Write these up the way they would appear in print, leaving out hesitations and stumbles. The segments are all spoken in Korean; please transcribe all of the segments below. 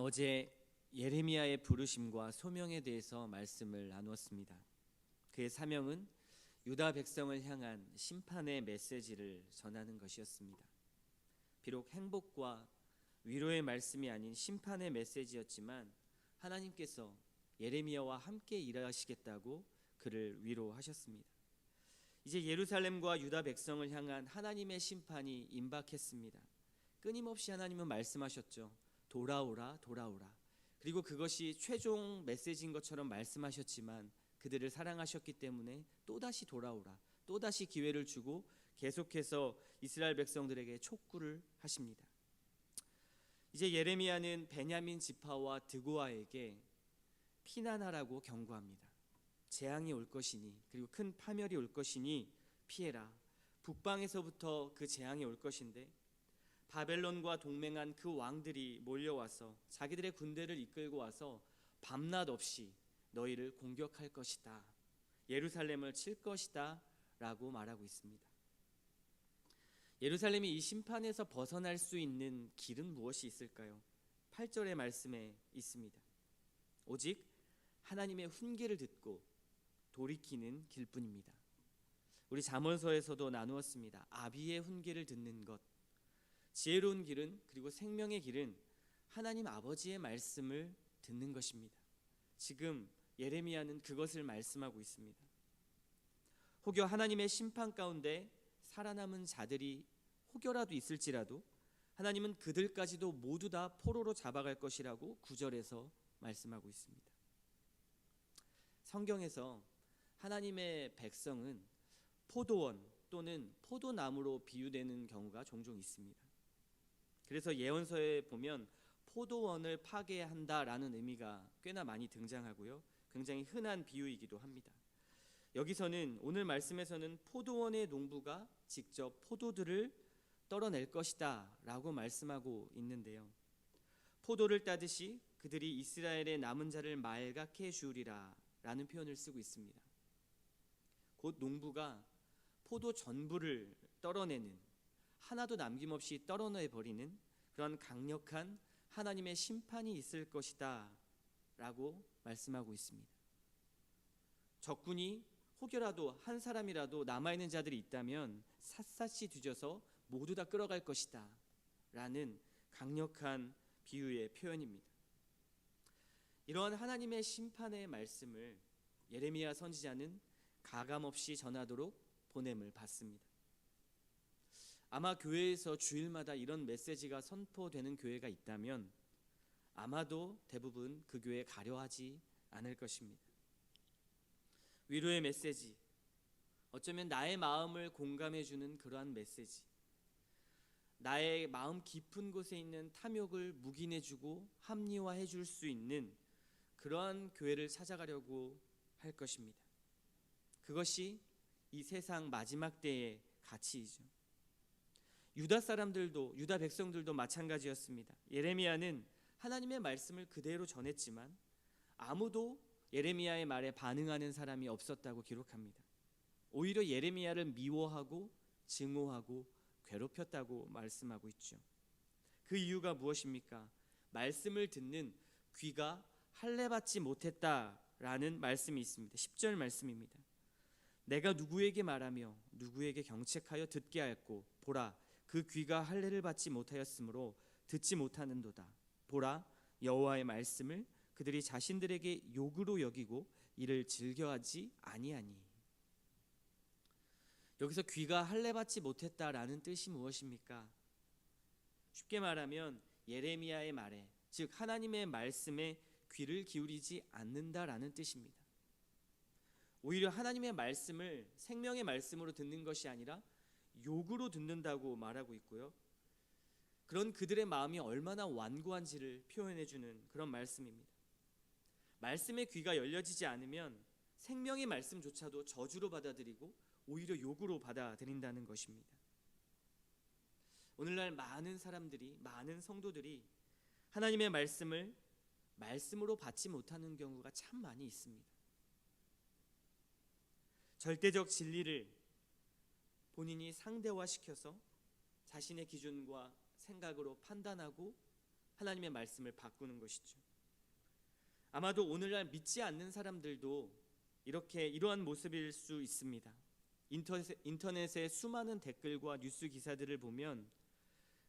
어제 예레미야의 부르심과 소명에 대해서 말씀을 나누었습니다. 그의 사명은 유다 백성을 향한 심판의 메시지를 전하는 것이었습니다. 비록 행복과 위로의 말씀이 아닌 심판의 메시지였지만 하나님께서 예레미야와 함께 일하시겠다고 그를 위로하셨습니다. 이제 예루살렘과 유다 백성을 향한 하나님의 심판이 임박했습니다. 끊임없이 하나님은 말씀하셨죠. 돌아오라, 돌아오라. 그리고 그것이 최종 메시지인 것처럼 말씀하셨지만 그들을 사랑하셨기 때문에 또다시 돌아오라, 또다시 기회를 주고 계속해서 이스라엘 백성들에게 촉구를 하십니다. 이제 예레미야는 베냐민 지파와 드고아에게 피난하라고 경고합니다. 재앙이 올 것이니, 그리고 큰 파멸이 올 것이니 피해라. 북방에서부터 그 재앙이 올 것인데 바벨론과 동맹한 그 왕들이 몰려와서 자기들의 군대를 이끌고 와서 밤낮 없이 너희를 공격할 것이다, 예루살렘을 칠 것이다 라고 말하고 있습니다. 예루살렘이 이 심판에서 벗어날 수 있는 길은 무엇이 있을까요? 8절의 말씀에 있습니다. 오직 하나님의 훈계를 듣고 돌이키는 길뿐입니다. 우리 잠언서에서도 나누었습니다. 아비의 훈계를 듣는 것, 지혜로운 길은, 그리고 생명의 길은 하나님 아버지의 말씀을 듣는 것입니다. 지금 예레미야는 그것을 말씀하고 있습니다. 혹여 하나님의 심판 가운데 살아남은 자들이 혹여라도 있을지라도 하나님은 그들까지도 모두 다 포로로 잡아갈 것이라고 9절에서 말씀하고 있습니다. 성경에서 하나님의 백성은 포도원 또는 포도나무로 비유되는 경우가 종종 있습니다. 그래서 예언서에 보면 포도원을 파괴한다라는 의미가 꽤나 많이 등장하고요, 굉장히 흔한 비유이기도 합니다. 여기서는, 오늘 말씀에서는 포도원의 농부가 직접 포도들을 떨어낼 것이다 라고 말씀하고 있는데요, 포도를 따듯이 그들이 이스라엘의 남은 자를 말갛게 주우리라 라는 표현을 쓰고 있습니다. 곧 농부가 포도 전부를 떨어내는, 하나도 남김없이 떨어내버리는 그런 강력한 하나님의 심판이 있을 것이다 라고 말씀하고 있습니다. 적군이 혹여라도 한 사람이라도 남아있는 자들이 있다면 샅샅이 뒤져서 모두 다 끌어갈 것이다 라는 강력한 비유의 표현입니다. 이러한 하나님의 심판의 말씀을 예레미야 선지자는 가감없이 전하도록 보냄을 받습니다. 아마 교회에서 주일마다 이런 메시지가 선포되는 교회가 있다면 아마도 대부분 그 교회에 가려 하지 않을 것입니다. 위로의 메시지, 어쩌면 나의 마음을 공감해주는 그러한 메시지, 나의 마음 깊은 곳에 있는 탐욕을 묵인해주고 합리화해줄 수 있는 그러한 교회를 찾아가려고 할 것입니다. 그것이 이 세상 마지막 때의 가치이죠. 유다 사람들도, 유다 백성들도 마찬가지였습니다. 예레미야는 하나님의 말씀을 그대로 전했지만 아무도 예레미야의 말에 반응하는 사람이 없었다고 기록합니다. 오히려 예레미야를 미워하고 증오하고 괴롭혔다고 말씀하고 있죠. 그 이유가 무엇입니까? 말씀을 듣는 귀가 할례받지 못했다라는 말씀이 있습니다. 10절 말씀입니다. 내가 누구에게 말하며 누구에게 경책하여 듣게 하였고, 보라, 그 귀가 할례를 받지 못하였으므로 듣지 못하는도다. 보라, 여호와의 말씀을 그들이 자신들에게 욕으로 여기고 이를 즐겨하지 아니하니. 여기서 귀가 할례받지 못했다라는 뜻이 무엇입니까? 쉽게 말하면 예레미야의 말에, 즉 하나님의 말씀에 귀를 기울이지 않는다라는 뜻입니다. 오히려 하나님의 말씀을 생명의 말씀으로 듣는 것이 아니라 욕으로 듣는다고 말하고 있고요, 그런 그들의 마음이 얼마나 완고한지를 표현해주는 그런 말씀입니다. 말씀의 귀가 열려지지 않으면 생명의 말씀조차도 저주로 받아들이고 오히려 욕으로 받아들인다는 것입니다. 오늘날 많은 사람들이, 많은 성도들이 하나님의 말씀을 말씀으로 받지 못하는 경우가 참 많이 있습니다. 절대적 진리를 본인이 상대화시켜서 자신의 기준과 생각으로 판단하고 하나님의 말씀을 바꾸는 것이죠. 아마도 오늘날 믿지 않는 사람들도 이러한 모습일 수 있습니다. 인터넷의 수많은 댓글과 뉴스 기사들을 보면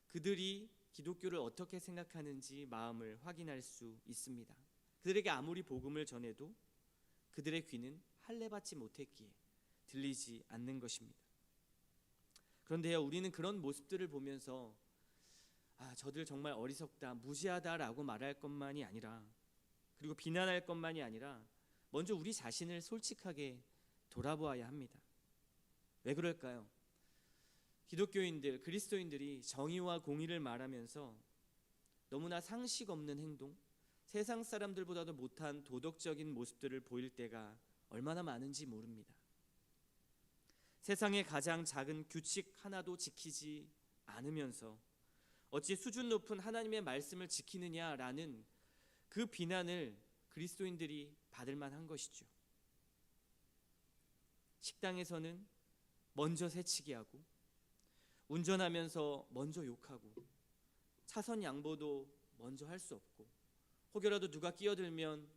그들이 기독교를 어떻게 생각하는지 마음을 확인할 수 있습니다. 그들에게 아무리 복음을 전해도 그들의 귀는 할례받지 못했기에 들리지 않는 것입니다. 그런데요, 우리는 그런 모습들을 보면서 저들 정말 어리석다, 무지하다라고 말할 것만이 아니라, 그리고 비난할 것만이 아니라 먼저 우리 자신을 솔직하게 돌아보아야 합니다. 왜 그럴까요? 기독교인들, 그리스도인들이 정의와 공의를 말하면서 너무나 상식 없는 행동, 세상 사람들보다도 못한 도덕적인 모습들을 보일 때가 얼마나 많은지 모릅니다. 세상의 가장 작은 규칙 하나도 지키지 않으면서 어찌 수준 높은 하나님의 말씀을 지키느냐라는 그 비난을 그리스도인들이 받을 만한 것이죠. 식당에서는 먼저 새치기 하고, 운전하면서 먼저 욕하고, 차선 양보도 먼저 할 수 없고, 혹여라도 누가 끼어들면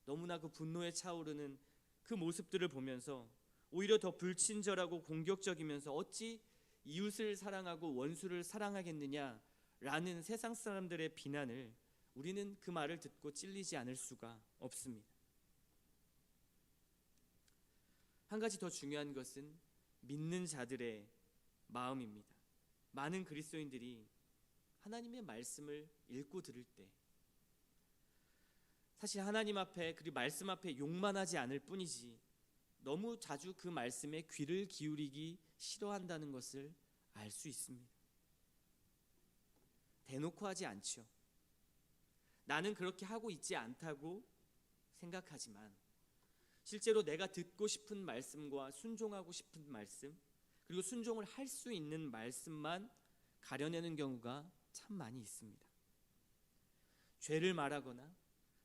너무나 그 분노에 차오르는 그 모습들을 보면서 오히려 더 불친절하고 공격적이면서 어찌 이웃을 사랑하고 원수를 사랑하겠느냐라는 세상 사람들의 비난을 우리는 그 말을 듣고 찔리지 않을 수가 없습니다. 한 가지 더 중요한 것은 믿는 자들의 마음입니다. 많은 그리스도인들이 하나님의 말씀을 읽고 들을 때 사실 하나님 앞에, 그리고 말씀 앞에 욕만 하지 않을 뿐이지 너무 자주 그 말씀에 귀를 기울이기 싫어한다는 것을 알 수 있습니다. 대놓고 하지 않죠. 나는 그렇게 하고 있지 않다고 생각하지만 실제로 내가 듣고 싶은 말씀과 순종하고 싶은 말씀, 그리고 순종을 할 수 있는 말씀만 가려내는 경우가 참 많이 있습니다. 죄를 말하거나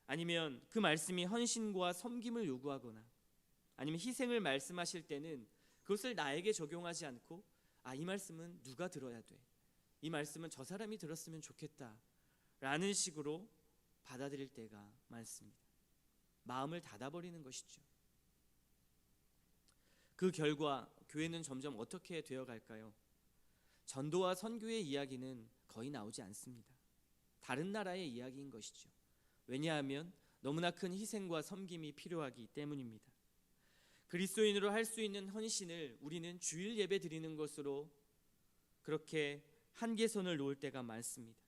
아니면 그 말씀이 헌신과 섬김을 요구하거나 아니면 희생을 말씀하실 때는 그것을 나에게 적용하지 않고 이 말씀은 누가 들어야 돼, 이 말씀은 저 사람이 들었으면 좋겠다 라는 식으로 받아들일 때가 많습니다. 마음을 닫아버리는 것이죠. 그 결과 교회는 점점 어떻게 되어갈까요? 전도와 선교의 이야기는 거의 나오지 않습니다. 다른 나라의 이야기인 것이죠. 왜냐하면 너무나 큰 희생과 섬김이 필요하기 때문입니다. 그리스도인으로 할 수 있는 헌신을 우리는 주일 예배 드리는 것으로 그렇게 한계선을 놓을 때가 많습니다.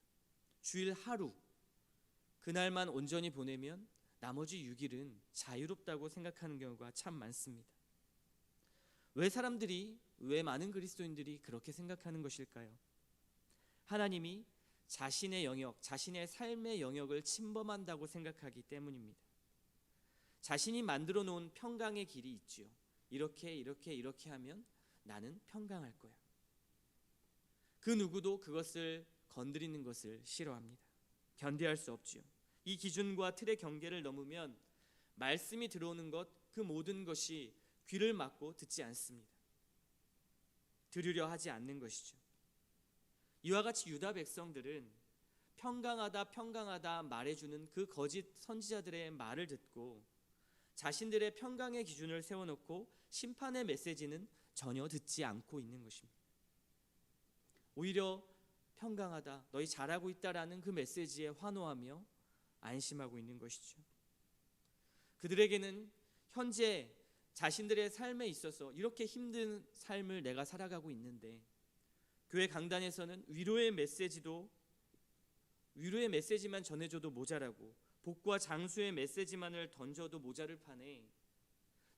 주일 하루, 그날만 온전히 보내면 나머지 6일은 자유롭다고 생각하는 경우가 참 많습니다. 왜 많은 그리스도인들이 그렇게 생각하는 것일까요? 하나님이 자신의 영역, 자신의 삶의 영역을 침범한다고 생각하기 때문입니다. 자신이 만들어 놓은 평강의 길이 있지요. 이렇게 하면 나는 평강할 거야. 그 누구도 그것을 건드리는 것을 싫어합니다. 견디할 수 없지요. 이 기준과 틀의 경계를 넘으면 말씀이 들어오는 것, 그 모든 것이 귀를 막고 듣지 않습니다. 들으려 하지 않는 것이죠. 이와 같이 유다 백성들은 평강하다 말해주는 그 거짓 선지자들의 말을 듣고 자신들의 평강의 기준을 세워놓고 심판의 메시지는 전혀 듣지 않고 있는 것입니다. 오히려 평강하다, 너희 잘하고 있다라는 그 메시지에 환호하며 안심하고 있는 것이죠. 그들에게는 현재 자신들의 삶에 있어서 이렇게 힘든 삶을 내가 살아가고 있는데 교회 강단에서는 위로의 메시지만 전해줘도 모자라고 복과 장수의 메시지만을 던져도 모자를 판에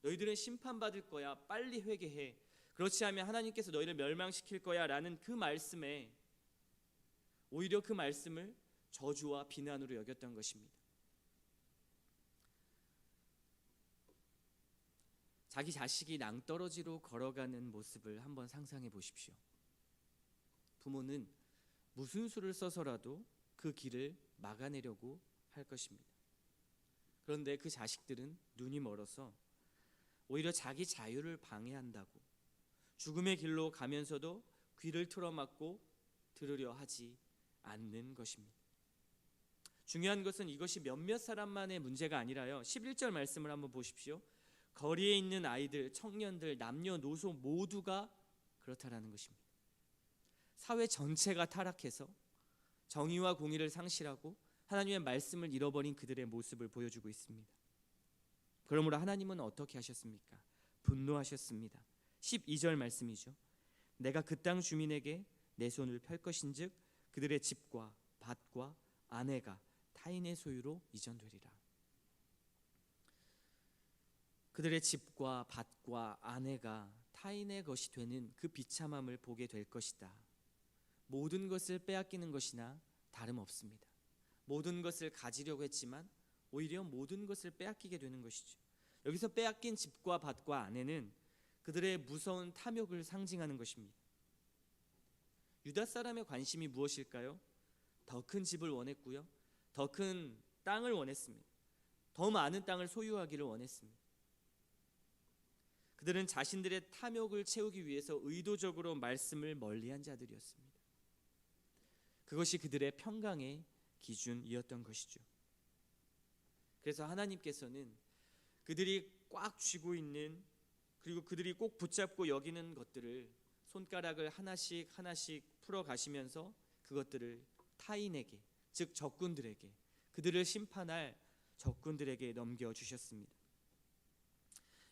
너희들은 심판받을 거야, 빨리 회개해, 그렇지 않으면 하나님께서 너희를 멸망시킬 거야 라는 그 말씀에 오히려 그 말씀을 저주와 비난으로 여겼던 것입니다. 자기 자식이 낭떠러지로 걸어가는 모습을 한번 상상해 보십시오. 부모는 무슨 수를 써서라도 그 길을 막아내려고 할 것입니다. 그런데 그 자식들은 눈이 멀어서 오히려 자기 자유를 방해한다고 죽음의 길로 가면서도 귀를 틀어막고 들으려 하지 않는 것입니다. 중요한 것은 이것이 몇몇 사람만의 문제가 아니라요. 11절 말씀을 한번 보십시오. 거리에 있는 아이들, 청년들, 남녀노소 모두가 그렇다라는 것입니다. 사회 전체가 타락해서 정의와 공의를 상실하고 하나님의 말씀을 잃어버린 그들의 모습을 보여주고 있습니다. 그러므로 하나님은 어떻게 하셨습니까? 분노하셨습니다. 12절 말씀이죠. 내가 그 땅 주민에게 내 손을 펼 것인즉 그들의 집과 밭과 아내가 타인의 소유로 이전되리라. 그들의 집과 밭과 아내가 타인의 것이 되는 그 비참함을 보게 될 것이다. 모든 것을 빼앗기는 것이나 다름없습니다. 모든 것을 가지려고 했지만 오히려 모든 것을 빼앗기게 되는 것이죠. 여기서 빼앗긴 집과 밭과 아내는 그들의 무서운 탐욕을 상징하는 것입니다. 유다 사람의 관심이 무엇일까요? 더 큰 집을 원했고요, 더 큰 땅을 원했습니다. 더 많은 땅을 소유하기를 원했습니다. 그들은 자신들의 탐욕을 채우기 위해서 의도적으로 말씀을 멀리한 자들이었습니다. 그것이 그들의 평강의 기준이었던 것이죠. 그래서 하나님께서는 그들이 꽉 쥐고 있는, 그리고 그들이 꼭 붙잡고 여기는 것들을 손가락을 하나씩 하나씩 풀어 가시면서 그것들을 타인에게, 즉 적군들에게, 그들을 심판할 적군들에게 넘겨주셨습니다.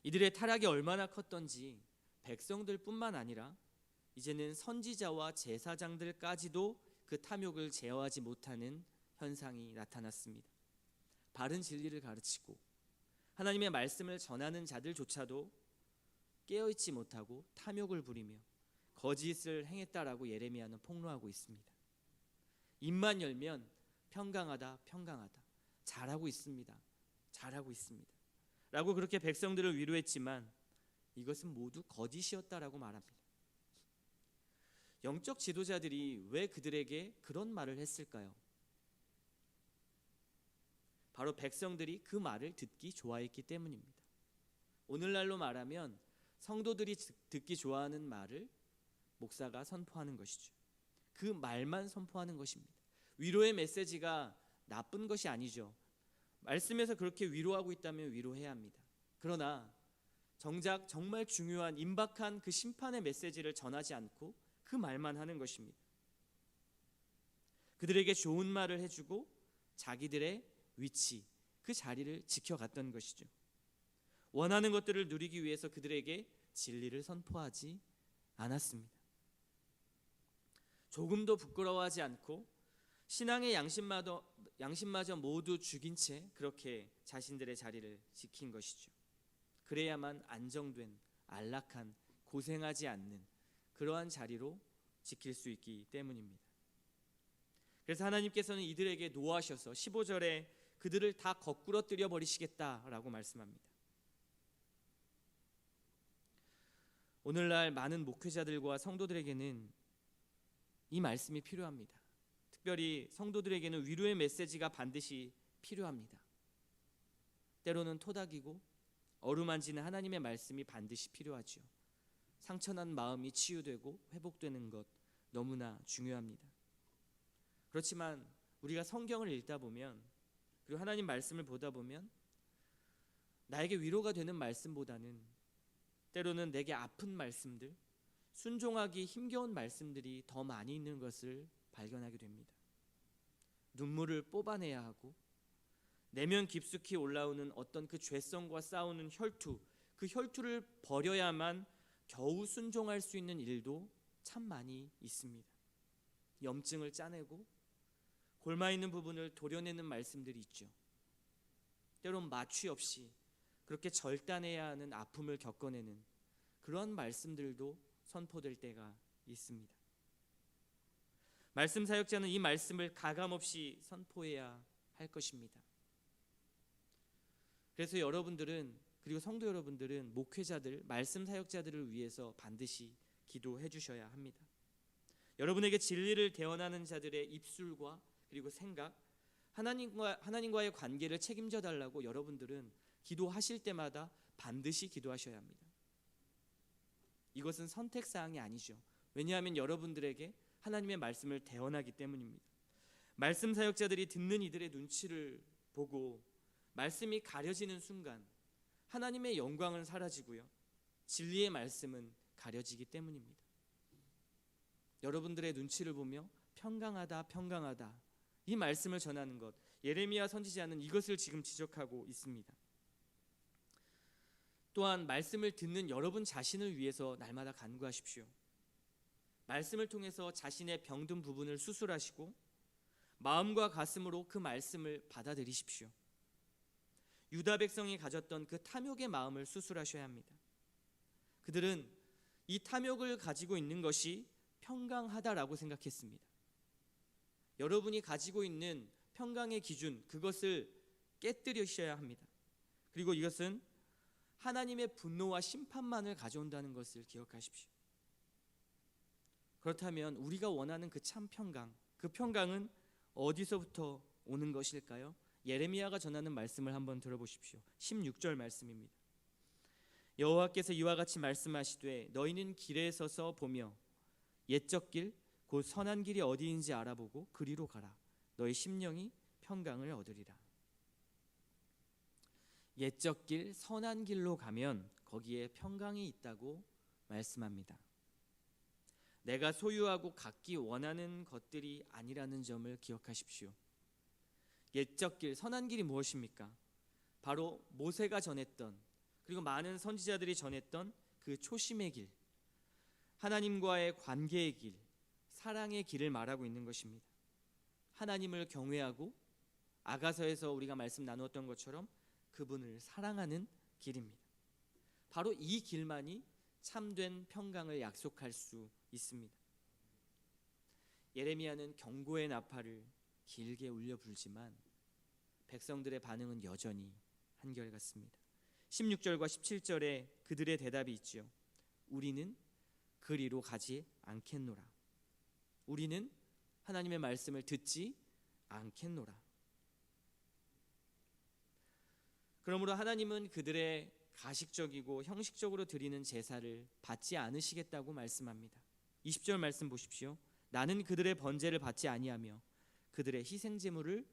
이들의 타락이 얼마나 컸던지 백성들뿐만 아니라 이제는 선지자와 제사장들까지도 그 탐욕을 제어하지 못하는 현상이 나타났습니다. 바른 진리를 가르치고 하나님의 말씀을 전하는 자들조차도 깨어있지 못하고 탐욕을 부리며 거짓을 행했다라고 예레미야는 폭로하고 있습니다. 입만 열면 평강하다, 평강하다, 잘하고 있습니다, 잘하고 있습니다 라고 그렇게 백성들을 위로했지만 이것은 모두 거짓이었다라고 말합니다. 영적 지도자들이 왜 그들에게 그런 말을 했을까요? 바로 백성들이 그 말을 듣기 좋아했기 때문입니다. 오늘날로 말하면 성도들이 듣기 좋아하는 말을 목사가 선포하는 것이죠. 그 말만 선포하는 것입니다. 위로의 메시지가 나쁜 것이 아니죠. 말씀에서 그렇게 위로하고 있다면 위로해야 합니다. 그러나 정작 정말 중요한 임박한 그 심판의 메시지를 전하지 않고 그 말만 하는 것입니다. 그들에게 좋은 말을 해주고 자기들의 위치, 그 자리를 지켜갔던 것이죠. 원하는 것들을 누리기 위해서 그들에게 진리를 선포하지 않았습니다. 조금도 부끄러워하지 않고 신앙의 양심마저 모두 죽인 채 그렇게 자신들의 자리를 지킨 것이죠. 그래야만 안정된, 안락한, 고생하지 않는 그러한 자리로 지킬 수 있기 때문입니다. 그래서 하나님께서는 이들에게 노하셔서 15절에 그들을 다 거꾸러뜨려 버리시겠다라고 말씀합니다. 오늘날 많은 목회자들과 성도들에게는 이 말씀이 필요합니다. 특별히 성도들에게는 위로의 메시지가 반드시 필요합니다. 때로는 토닥이고 어루만지는 하나님의 말씀이 반드시 필요하죠. 상처난 마음이 치유되고 회복되는 것 너무나 중요합니다. 그렇지만 우리가 성경을 읽다 보면, 그리고 하나님 말씀을 보다 보면 나에게 위로가 되는 말씀보다는 때로는 내게 아픈 말씀들, 순종하기 힘겨운 말씀들이 더 많이 있는 것을 발견하게 됩니다. 눈물을 뽑아내야 하고 내면 깊숙이 올라오는 어떤 그 죄성과 싸우는 혈투, 그 혈투를 버려야만 겨우 순종할 수 있는 일도 참 많이 있습니다. 염증을 짜내고 골마 있는 부분을 도려내는 말씀들이 있죠. 때론 마취 없이 그렇게 절단해야 하는 아픔을 겪어내는 그런 말씀들도 선포될 때가 있습니다. 말씀 사역자는 이 말씀을 가감없이 선포해야 할 것입니다. 그래서 여러분들은, 그리고 성도 여러분들은 목회자들, 말씀 사역자들을 위해서 반드시 기도해 주셔야 합니다. 여러분에게 진리를 대언하는 자들의 입술과 그리고 생각, 하나님과의 관계를 책임져 달라고 여러분들은 기도하실 때마다 반드시 기도하셔야 합니다. 이것은 선택사항이 아니죠. 왜냐하면 여러분들에게 하나님의 말씀을 대언하기 때문입니다. 말씀 사역자들이 듣는 이들의 눈치를 보고 말씀이 가려지는 순간 하나님의 영광은 사라지고요, 진리의 말씀은 가려지기 때문입니다. 여러분들의 눈치를 보며 평강하다 평강하다 이 말씀을 전하는 것, 예레미야 선지자는 이것을 지금 지적하고 있습니다. 또한 말씀을 듣는 여러분 자신을 위해서 날마다 간구하십시오. 말씀을 통해서 자신의 병든 부분을 수술하시고 마음과 가슴으로 그 말씀을 받아들이십시오. 유다 백성이 가졌던 그 탐욕의 마음을 수술하셔야 합니다. 그들은 이 탐욕을 가지고 있는 것이 평강하다라고 생각했습니다. 여러분이 가지고 있는 평강의 기준, 그것을 깨뜨리셔야 합니다. 그리고 이것은 하나님의 분노와 심판만을 가져온다는 것을 기억하십시오. 그렇다면 우리가 원하는 그 참 평강, 그 평강은 어디서부터 오는 것일까요? 예레미야가 전하는 말씀을 한번 들어보십시오. 16절 말씀입니다. 여호와께서 이와 같이 말씀하시되 너희는 길에 서서 보며 옛적 길 곧 선한 길이 어디인지 알아보고 그리로 가라. 너희 심령이 평강을 얻으리라. 옛적 길 선한 길로 가면 거기에 평강이 있다고 말씀합니다. 내가 소유하고 갖기 원하는 것들이 아니라는 점을 기억하십시오. 옛적 길, 선한 길이 무엇입니까? 바로 모세가 전했던, 그리고 많은 선지자들이 전했던 그 초심의 길, 하나님과의 관계의 길, 사랑의 길을 말하고 있는 것입니다. 하나님을 경외하고 아가서에서 우리가 말씀 나누었던 것처럼 그분을 사랑하는 길입니다. 바로 이 길만이 참된 평강을 약속할 수 있습니다. 예레미야는 경고의 나팔을 길게 울려 불지만 백성들의 반응은 여전히 한결같습니다. 16절과 17절에 그들의 대답이 있지요. 우리는 그리로 가지 않겠노라. 우리는 하나님의 말씀을 듣지 않겠노라. 그러므로 하나님은 그들의 가식적이고 형식적으로 드리는 제사를 받지 않으시겠다고 말씀합니다. 20절 말씀 보십시오. 나는 그들의 번제를 받지 아니하며 그들의 희생 제물을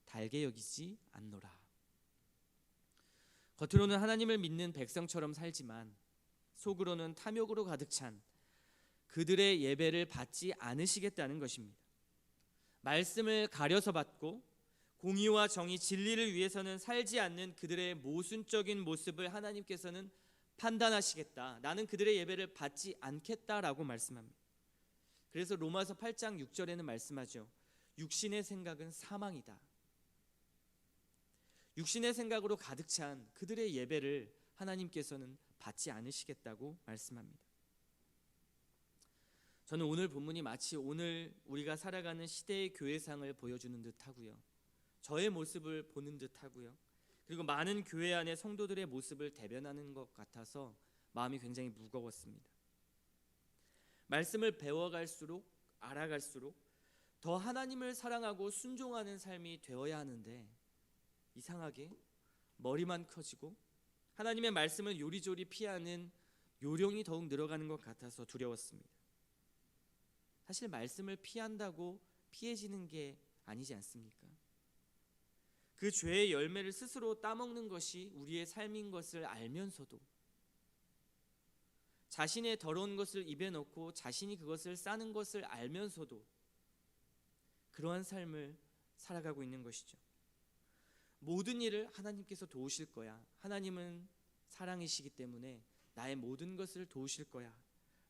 달게 여기지 않노라. 겉으로는 하나님을 믿는 백성처럼 살지만 속으로는 탐욕으로 가득 찬 그들의 예배를 받지 않으시겠다는 것입니다. 말씀을 가려서 받고 공의와 정의, 진리를 위해서는 살지 않는 그들의 모순적인 모습을 하나님께서는 판단하시겠다. 나는 그들의 예배를 받지 않겠다라고 말씀합니다. 그래서 로마서 8장 6절에는 말씀하죠. 육신의 생각은 사망이다. 육신의 생각으로 가득 찬 그들의 예배를 하나님께서는 받지 않으시겠다고 말씀합니다. 저는 오늘 본문이 마치 오늘 우리가 살아가는 시대의 교회상을 보여주는 듯하고요, 저의 모습을 보는 듯하고요, 그리고 많은 교회 안의 성도들의 모습을 대변하는 것 같아서 마음이 굉장히 무거웠습니다. 말씀을 배워갈수록 알아갈수록 더 하나님을 사랑하고 순종하는 삶이 되어야 하는데 이상하게 머리만 커지고 하나님의 말씀을 요리조리 피하는 요령이 더욱 늘어가는 것 같아서 두려웠습니다. 사실 말씀을 피한다고 피해지는 게 아니지 않습니까? 그 죄의 열매를 스스로 따먹는 것이 우리의 삶인 것을 알면서도 자신의 더러운 것을 입에 넣고 자신이 그것을 싸는 것을 알면서도 그러한 삶을 살아가고 있는 것이죠. 모든 일을 하나님께서 도우실 거야. 하나님은 사랑이시기 때문에 나의 모든 것을 도우실 거야.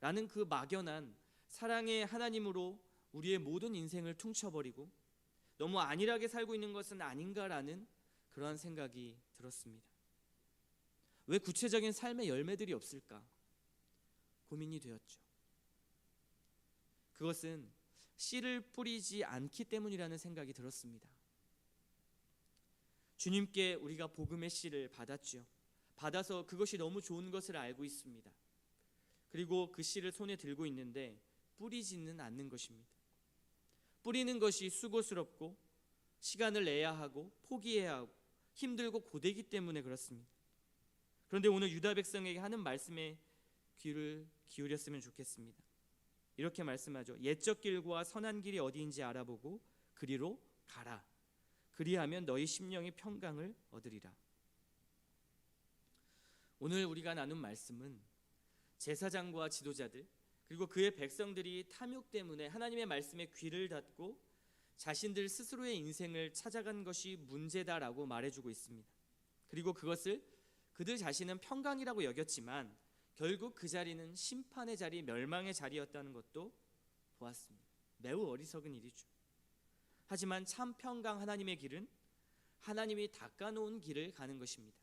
라는 그 막연한 사랑의 하나님으로 우리의 모든 인생을 퉁쳐버리고 너무 안일하게 살고 있는 것은 아닌가라는 그러한 생각이 들었습니다. 왜 구체적인 삶의 열매들이 없을까? 고민이 되었죠. 그것은 씨를 뿌리지 않기 때문이라는 생각이 들었습니다. 주님께 우리가 복음의 씨를 받았죠. 받아서 그것이 너무 좋은 것을 알고 있습니다. 그리고 그 씨를 손에 들고 있는데 뿌리지는 않는 것입니다. 뿌리는 것이 수고스럽고 시간을 내야 하고 포기해야 하고 힘들고 고되기 때문에 그렇습니다. 그런데 오늘 유다 백성에게 하는 말씀에 귀를 기울였으면 좋겠습니다. 이렇게 말씀하죠. 옛적 길과 선한 길이 어디인지 알아보고 그리로 가라. 그리하면 너희 심령이 평강을 얻으리라. 오늘 우리가 나눈 말씀은 제사장과 지도자들 그리고 그의 백성들이 탐욕 때문에 하나님의 말씀에 귀를 닫고 자신들 스스로의 인생을 찾아간 것이 문제다라고 말해주고 있습니다. 그리고 그것을 그들 자신은 평강이라고 여겼지만 결국 그 자리는 심판의 자리, 멸망의 자리였다는 것도 보았습니다. 매우 어리석은 일이죠. 하지만 참 평강 하나님의 길은 하나님이 닦아놓은 길을 가는 것입니다.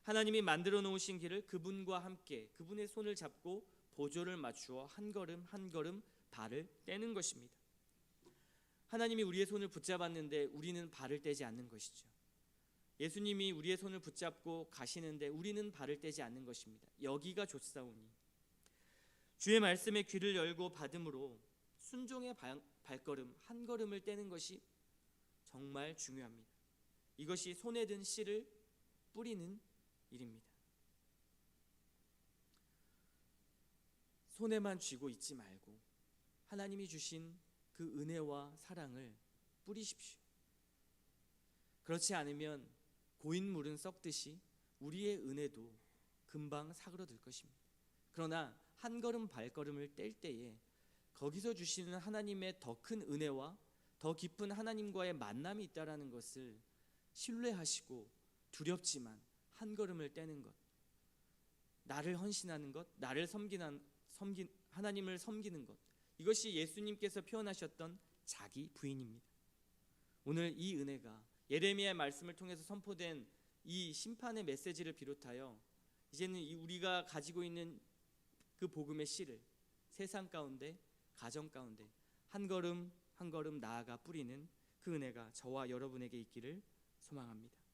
하나님이 만들어 놓으신 길을 그분과 함께 그분의 손을 잡고 보조를 맞추어 한 걸음 한 걸음 발을 떼는 것입니다. 하나님이 우리의 손을 붙잡았는데 우리는 발을 떼지 않는 것이죠. 예수님이 우리의 손을 붙잡고 가시는데 우리는 발을 떼지 않는 것입니다. 여기가 좋사오니 주의 말씀에 귀를 열고 받음으로 순종의 발걸음 한 걸음을 떼는 것이 정말 중요합니다. 이것이 손에 든 씨를 뿌리는 일입니다. 손에만 쥐고 있지 말고 하나님이 주신 그 은혜와 사랑을 뿌리십시오. 그렇지 않으면 고인 물은 썩듯이 우리의 은혜도 금방 사그러들 것입니다. 그러나 한 걸음 발걸음을 뗄 때에 거기서 주시는 하나님의 더 큰 은혜와 더 깊은 하나님과의 만남이 있다라는 것을 신뢰하시고 두렵지만 한 걸음을 떼는 것, 나를 헌신하는 것, 나를 하나님을 섬기는 것, 이것이 예수님께서 표현하셨던 자기 부인입니다. 오늘 이 은혜가 예레미야의 말씀을 통해서 선포된 이 심판의 메시지를 비롯하여 이제는 우리가 가지고 있는 그 복음의 씨를 세상 가운데, 가정 가운데 한 걸음 한 걸음 나아가 뿌리는 그 은혜가 저와 여러분에게 있기를 소망합니다.